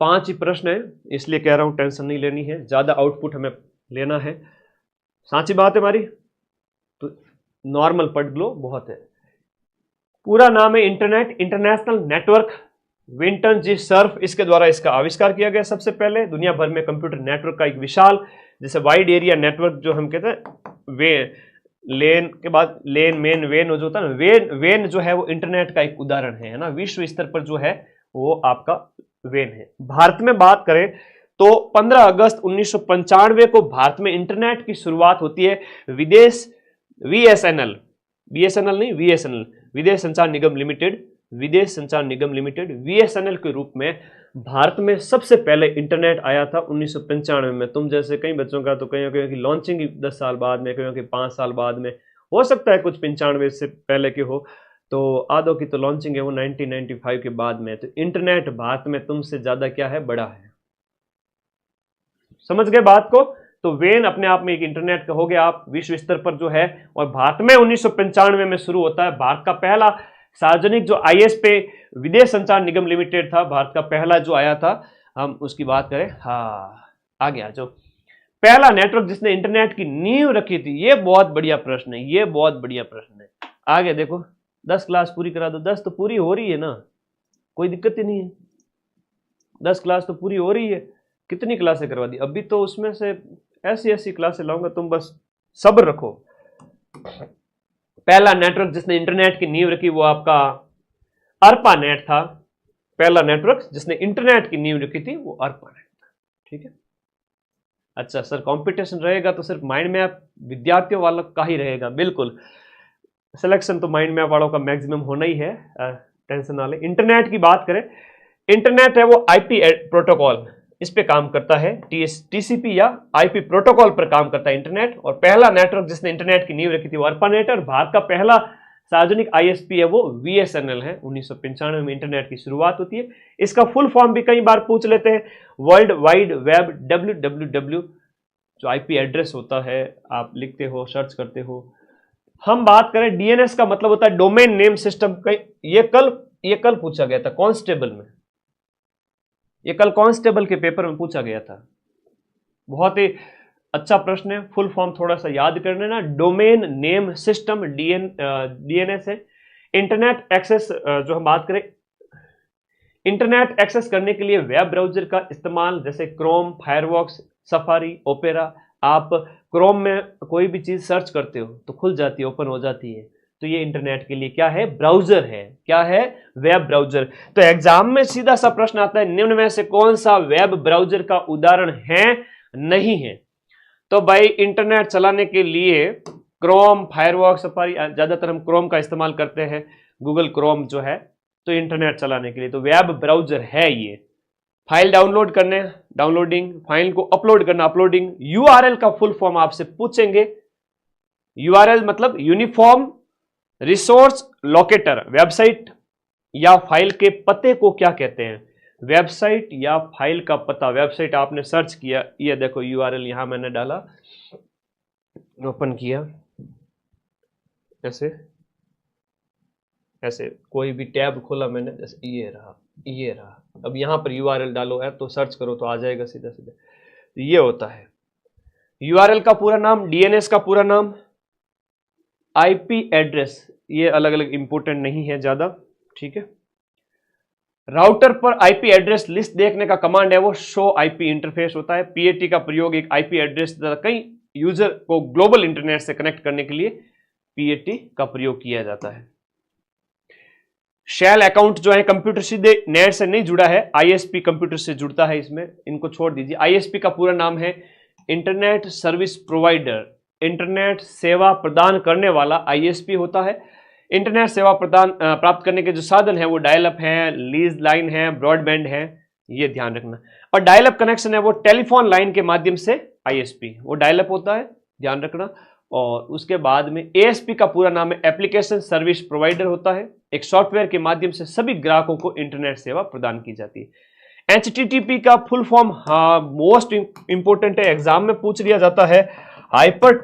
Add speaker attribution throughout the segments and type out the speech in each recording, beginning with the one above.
Speaker 1: 5 ही प्रश्न है, इसलिए कह रहा हूं टेंशन नहीं लेनी है, ज्यादा आउटपुट हमें लेना है। साची बात है हमारी, तो नॉर्मल पढ़ लो, बहुत है। पूरा नाम है इंटरनेट इंटरनेशनल नेटवर्क विंटन जी सर्फ, इसके द्वारा इसका आविष्कार किया गया सबसे पहले। दुनिया भर में कंप्यूटर नेटवर्क का एक विशाल, जैसे वाइड एरिया नेटवर्क जो हम कहते हैं, वे लेन के बाद लेन मेन वेन जो होता है ना, वेन जो है वो इंटरनेट का एक उदाहरण है ना, विश्व स्तर पर जो है वो आपका वेन है। भारत में बात करें तो 15 अगस्त 1995 को भारत में इंटरनेट की शुरुआत होती है। विदेश वीएसएनएल, बीएसएनएल नहीं वीएसएनएल, विदेश संचार निगम लिमिटेड, विदेश संचार निगम लिमिटेड वीएसएनएल के रूप में भारत में सबसे पहले इंटरनेट आया था 1995 में। तुम जैसे कई बच्चों का तो कहीं की लॉन्चिंग 10 साल बाद में, कहीं की 5 साल बाद में, हो सकता है कुछ 95 से पहले की हो, तो आधो की तो लॉन्चिंग है वो 1995 के बाद में। तो इंटरनेट भारत में तुमसे ज्यादा क्या है, बड़ा है। समझ गए बात को? तो वेन अपने आप में एक इंटरनेट का हो गया आप विश्व स्तर पर जो है, और भारत में 1995 में शुरू होता है। भारत का पहला सार्वजनिक जो आईएसपी विदेश संचार निगम लिमिटेड था, भारत का पहला जो आया था, हम उसकी बात करें। हाँ, आ गया जो पहला नेटवर्क जिसने इंटरनेट की नींव रखी थी। ये बहुत बढ़िया प्रश्न है, ये बहुत बढ़िया प्रश्न है। आगे देखो, 10 क्लास पूरी करा दो। 10 तो पूरी हो रही है ना, कोई दिक्कत ही नहीं है। 10 क्लास तो पूरी हो रही है। कितनी क्लासें करवा दी अभी, तो उसमें से ऐसी क्लासें लाऊंगा, तुम बस सब्र रखो। पहला नेटवर्क जिसने इंटरनेट की नींव रखी वो आपका अर्पा नेट था। पहला नेटवर्क जिसने इंटरनेट की नींव रखी थी वो अर्पा नेट था। ठीक है, अच्छा सर कंपटीशन रहेगा तो सिर्फ माइंड मैप विद्यार्थियों वालों का ही रहेगा? बिल्कुल, सिलेक्शन तो माइंड मैप वालों का मैक्सिमम होना ही है, टेंशन वाले। इंटरनेट की बात करें, इंटरनेट है वो आईपी प्रोटोकॉल, इस पे काम करता है, टीसीपी या आईपी प्रोटोकॉल पर काम करता है इंटरनेट। और पहला नेटवर्क जिसने इंटरनेट की नींव रखी थी वो अर्पानेट। और भारत का पहला सार्वजनिक आईएसपी है वो वीएसएनएल है। 1995 में इंटरनेट की शुरुआत होती है। इसका फुल फॉर्म भी कई बार पूछ लेते हैं, वर्ल्ड वाइड वेब, WWW जो आईपी एड्रेस होता है, आप लिखते हो, सर्च करते हो। हम बात करें डीएनएस का मतलब होता है डोमेन नेम सिस्टम। ये कल पूछा गया था कांस्टेबल में, ये कल कांस्टेबल के पेपर में पूछा गया था। बहुत ही अच्छा प्रश्न है। फुल फॉर्म थोड़ा सा याद कर लेना, डोमेन नेम सिस्टम, डीएनएस है। इंटरनेट एक्सेस, जो हम बात करें, इंटरनेट एक्सेस करने के लिए वेब ब्राउजर का इस्तेमाल, जैसे क्रोम, फायरफॉक्स, सफारी, ओपेरा। आप क्रोम में कोई भी चीज सर्च करते हो तो खुल जाती है, ओपन हो जाती है। तो ये इंटरनेट के लिए क्या है, ब्राउजर है। क्या है, वेब ब्राउजर। तो एग्जाम में सीधा सा प्रश्न आता है, निम्न में से कौन सा वेब ब्राउजर का उदाहरण है, नहीं है? तो भाई इंटरनेट चलाने के लिए क्रोम, फायरफॉक्स, सफारी, ज्यादातर हम क्रोम का इस्तेमाल करते हैं, गूगल क्रोम जो है, तो इंटरनेट चलाने के लिए तो वेब ब्राउजर है ये। फाइल डाउनलोड करने, डाउनलोडिंग, फाइल को अपलोड करना, अपलोडिंग। यूआरएल का फुल फॉर्म आपसे पूछेंगे। यूआरएल मतलब यूनिफॉर्म रिसोर्स लोकेटर। वेबसाइट या फाइल के पते को क्या कहते हैं? वेबसाइट या फाइल का पता। वेबसाइट आपने सर्च किया, ये देखो यूआरएल यहां मैंने डाला, ओपन किया, ऐसे ऐसे कोई भी टैब खोला मैंने, जैसे ये रहा। अब यहां पर यूआरएल डालो है तो सर्च करो तो आ जाएगा सीधा सीधा। ये होता है यूआरएल का पूरा नाम, डीएनएस का पूरा नाम, आईपी एड्रेस। ये अलग अलग इंपोर्टेंट नहीं है ज्यादा, ठीक है। राउटर पर आईपी एड्रेस लिस्ट देखने का कमांड है वो शो आईपी इंटरफेस होता है। पीएटी का प्रयोग एक आईपी एड्रेस कई यूजर को ग्लोबल इंटरनेट से कनेक्ट करने के लिए पीएटी का प्रयोग किया जाता है। शेल अकाउंट जो है, कंप्यूटर सीधे नेट से नहीं जुड़ा है, आईएसपी कंप्यूटर से जुड़ता है, इसमें इनको छोड़ दीजिए। आईएसपी का पूरा नाम है इंटरनेट सर्विस प्रोवाइडर। इंटरनेट सेवा प्रदान करने वाला आईएसपी होता है। इंटरनेट सेवा प्रदान प्राप्त करने के जो साधन है वो डायल अप है, लीज लाइन है, ब्रॉडबैंड है, ये ध्यान रखना। और डायल अप कनेक्शन है वो टेलीफोन लाइन के माध्यम से आईएसपी, वो डायल अप होता है, ध्यान रखना। और उसके बाद में एएसपी का पूरा नाम है एप्लीकेशन सर्विस प्रोवाइडर होता है। एक सॉफ्टवेयर के माध्यम से सभी ग्राहकों को इंटरनेट सेवा प्रदान की जाती है। एचटीटीपी का फुल फॉर्म, हाँ मोस्ट इंपोर्टेंट है, एग्जाम में पूछ लिया जाता है, hyper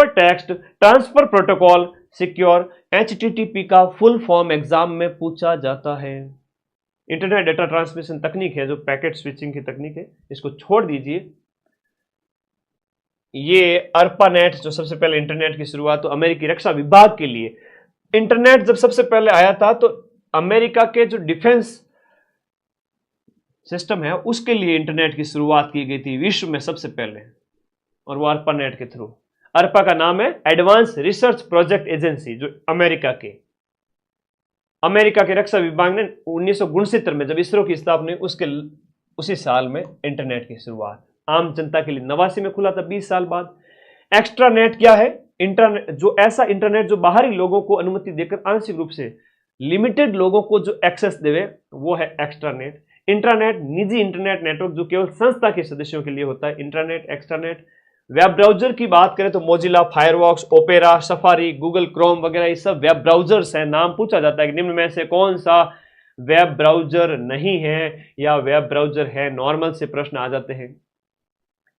Speaker 1: text transfer protocol secure. HTTP का फुल फॉर्म एग्जाम में पूछा जाता है। इंटरनेट डेटा ट्रांसमिशन तकनीक है जो पैकेट स्विचिंग की तकनीक है, इसको छोड़ दीजिए। ये अर्पानेट जो सबसे पहले इंटरनेट की शुरुआत तो अमेरिकी रक्षा विभाग के लिए, इंटरनेट जब सबसे पहले आया था तो अमेरिका के जो डिफेंस सिस्टम है उसके लिए इंटरनेट की शुरुआत की गई थी विश्व में सबसे पहले, और वो अर्पानेट के थ्रू। अर्पा का नाम है एडवांस रिसर्च प्रोजेक्ट एजेंसी, जो अमेरिका के रक्षा विभाग ने 1969 में जब इसरो की स्थापना हुई उसके उसी साल में इंटरनेट की शुरुआत आम जनता के लिए 89 में खुला था, 20 साल बाद। एक्स्ट्रानेट क्या है? इंटरनेट, जो ऐसा इंटरनेट जो बाहरी लोगों को अनुमति देकर आंशिक रूप से लिमिटेड लोगों को जो एक्सेस देवे, वो है एक्स्ट्रानेट। इंट्रानेट निजी इंटरनेट नेटवर्क जो केवल संस्था के सदस्यों के लिए होता है, इंट्रानेट, एक्स्ट्रानेट। वेब ब्राउजर की बात करें तो Mozilla, Firefox, opera, safari, Google Chrome वगैरह ये सब वेब ब्राउजर्स हैं। नाम पूछा जाता है कि निम्न में से कौन सा वेब ब्राउजर नहीं है या वेब ब्राउजर है, नॉर्मल से प्रश्न आ जाते हैं।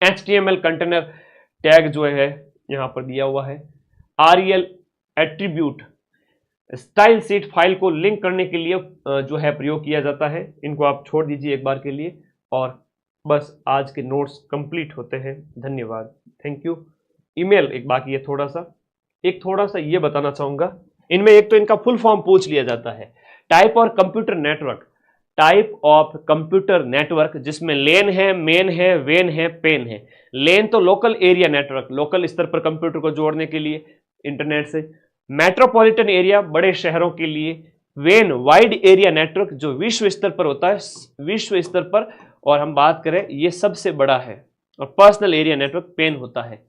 Speaker 1: HTML कंटेनर टैग जो है यहां पर दिया हुआ है। REL attribute style seat file को लिंक करने के लिए जो है प्रयोग किया जाता है। इनको आप छोड़ दीजिए एक बार के लिए, और बस आज के नोट्स कंप्लीट होते हैं। धन्यवाद, थैंक यू। ईमेल एक बाकी है, थोड़ा सा ये बताना चाहूंगा। इनमें एक तो इनका फुल फॉर्म पूछ लिया जाता है, टाइप और computer network, type of computer network, जिसमें लेन है, मेन है, वेन है, पेन है। लेन तो लोकल एरिया नेटवर्क, लोकल स्तर पर कंप्यूटर को जोड़ने के लिए इंटरनेट से। मेट्रोपॉलिटन एरिया, बड़े शहरों के लिए। वेन वाइड एरिया नेटवर्क जो विश्व स्तर पर होता है, विश्व स्तर पर, और हम बात करें ये सबसे बड़ा है। और पर्सनल एरिया नेटवर्क पेन होता है।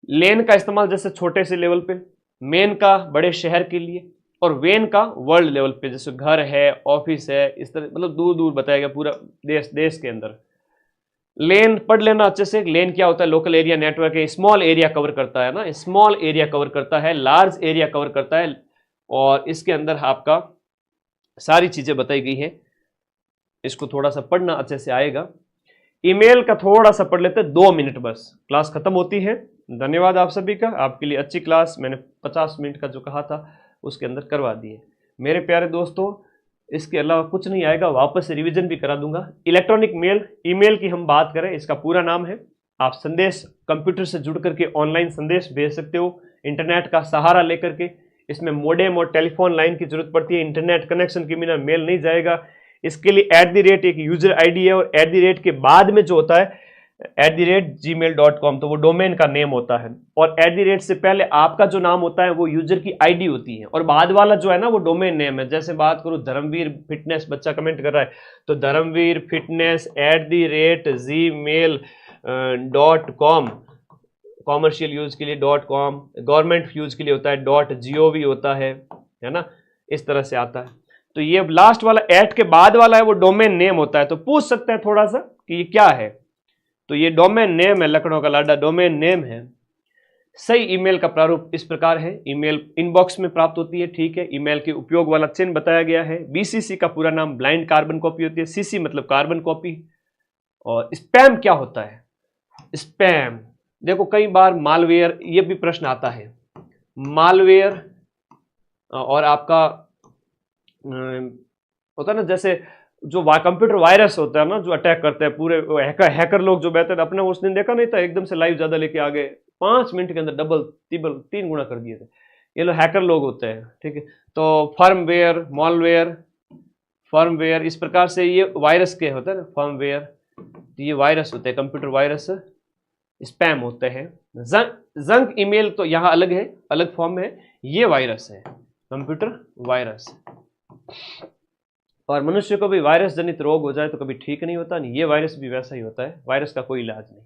Speaker 1: लेन का इस्तेमाल जैसे छोटे से लेवल पे, मेन का बड़े शहर के लिए, और वेन का वर्ल्ड लेवल पे, जैसे घर है, ऑफिस है, इस तरह मतलब दूर दूर बताया गया पूरा देश के अंदर। लेन पढ़ लेना अच्छे से। लेन क्या होता है? लोकल एरिया नेटवर्क है, स्मॉल एरिया कवर करता है ना, स्मॉल एरिया कवर करता है, लार्ज एरिया कवर करता है, और इसके अंदर आपका सारी चीजें बताई गई हैं। इसको थोड़ा सा पढ़ना अच्छे से आएगा। ईमेल का थोड़ा सा पढ़ लेते हैं, 2 मिनट बस, क्लास खत्म होती है। धन्यवाद आप सभी का, आपके लिए अच्छी क्लास मैंने 50 मिनट का जो कहा था उसके अंदर करवा दिए मेरे प्यारे दोस्तों। इसके अलावा कुछ नहीं आएगा, वापस से रिवीजन भी करा दूंगा। इलेक्ट्रॉनिक मेल, ईमेल की हम बात करें, इसका पूरा नाम है, आप संदेश कंप्यूटर से जुड़ करके ऑनलाइन संदेश भेज सकते हो इंटरनेट का सहारा लेकर के। इसमें मोडेम और टेलीफोन लाइन की जरूरत पड़ती है, इंटरनेट कनेक्शन के बिना मेल नहीं जाएगा। इसके लिए @ एक यूजर आईडी है, और @ के बाद में जो होता है @gmail.com, तो वो डोमेन का नेम होता है। और @ से पहले आपका जो नाम होता है वो यूजर की आईडी होती है, और बाद वाला जो है ना वो डोमेन नेम है। जैसे बात करूं धर्मवीर फिटनेस, बच्चा कमेंट कर रहा है, तो Dharmveer fitness @gmail.com, commercial use के लिए .com, गवर्नमेंट यूज के लिए होता है .gov होता है ना, इस तरह से आता है। तो ये लास्ट वाला @ के बाद वाला है वो डोमेन नेम होता है। तो पूछ सकते हैं थोड़ा सा कि ये क्या है, तो ये डोमेन नेम है, लखनऊ का लाडा डोमेन नेम है। सही ईमेल का प्रारूप इस प्रकार है, ईमेल इनबॉक्स में प्राप्त होती है, ठीक है। ईमेल के उपयोग वाला चिन्ह बताया गया है। BCC का पूरा नाम ब्लाइंड कार्बन कॉपी होती है, CC मतलब कार्बन कॉपी। और स्पैम क्या होता है? स्पैम देखो, कई बार मालवेयर, ये भी प्रश्न आता है, मालवेयर और आपका होता है ना, जैसे जो कंप्यूटर वायरस होता है ना, जो अटैक करते हैं पूरे हैकर लोग जो बैठे थे। अपने उस दिन देखा नहीं था, एकदम से लाइव ज्यादा लेके आ गए, 5 मिनट के अंदर डबल 3 गुना कर दिए थे। ये लोग हैकर लोग होते हैं, ठीक है। तो फर्मवेयर, मॉलवेयर, फर्मवेयर, इस प्रकार से ये वायरस के होते हैं ना, फर्मवेयर, ये वायरस होते हैं, कंप्यूटर वायरस स्पैम होते हैं। जंक ईमेल तो यहाँ अलग है, अलग फॉर्म में है, ये वायरस है, कंप्यूटर वायरस। और मनुष्य को भी वायरस जनित रोग हो जाए तो कभी ठीक नहीं होता, नहीं, ये वायरस भी वैसा ही होता है, वायरस का कोई इलाज नहीं।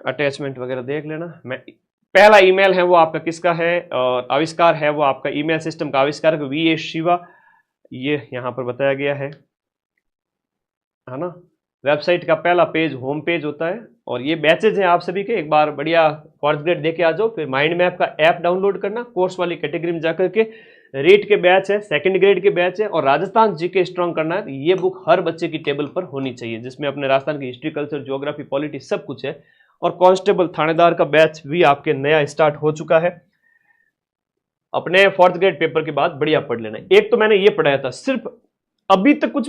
Speaker 1: अटैचमेंट वगैरह देख लेना। पहला ईमेल है वो आपका किसका है, और आविष्कार है वो आपका ईमेल सिस्टम का आविष्कारक V.A. शिवा, ये यहाँ पर बताया गया है ना। वेबसाइट का पहला पेज होम पेज होता है, और ये बैचेज हैं आप सभी के। एक बार बढ़िया 4th ग्रेड देके आ जाओ, फिर माइंड मैप का ऐप डाउनलोड करना, कोर्स वाली कैटेगरी में जाकर के रीड के बैच है, 2nd ग्रेड के बैच है, और राजस्थान जीके स्ट्रॉन्ग करना है। ये बुक हर बच्चे की टेबल पर होनी चाहिए, जिसमें अपने राजस्थान की हिस्ट्री, कल्चर, ज्योग्राफी, पॉलिटी सब कुछ है। और कांस्टेबल थानेदार का बैच भी आपके नया स्टार्ट हो चुका है। अपने 4th ग्रेड पेपर के बाद बढ़िया पढ़ लेना। एक तो मैंने ये पढ़ाया था, सिर्फ अभी तक कुछ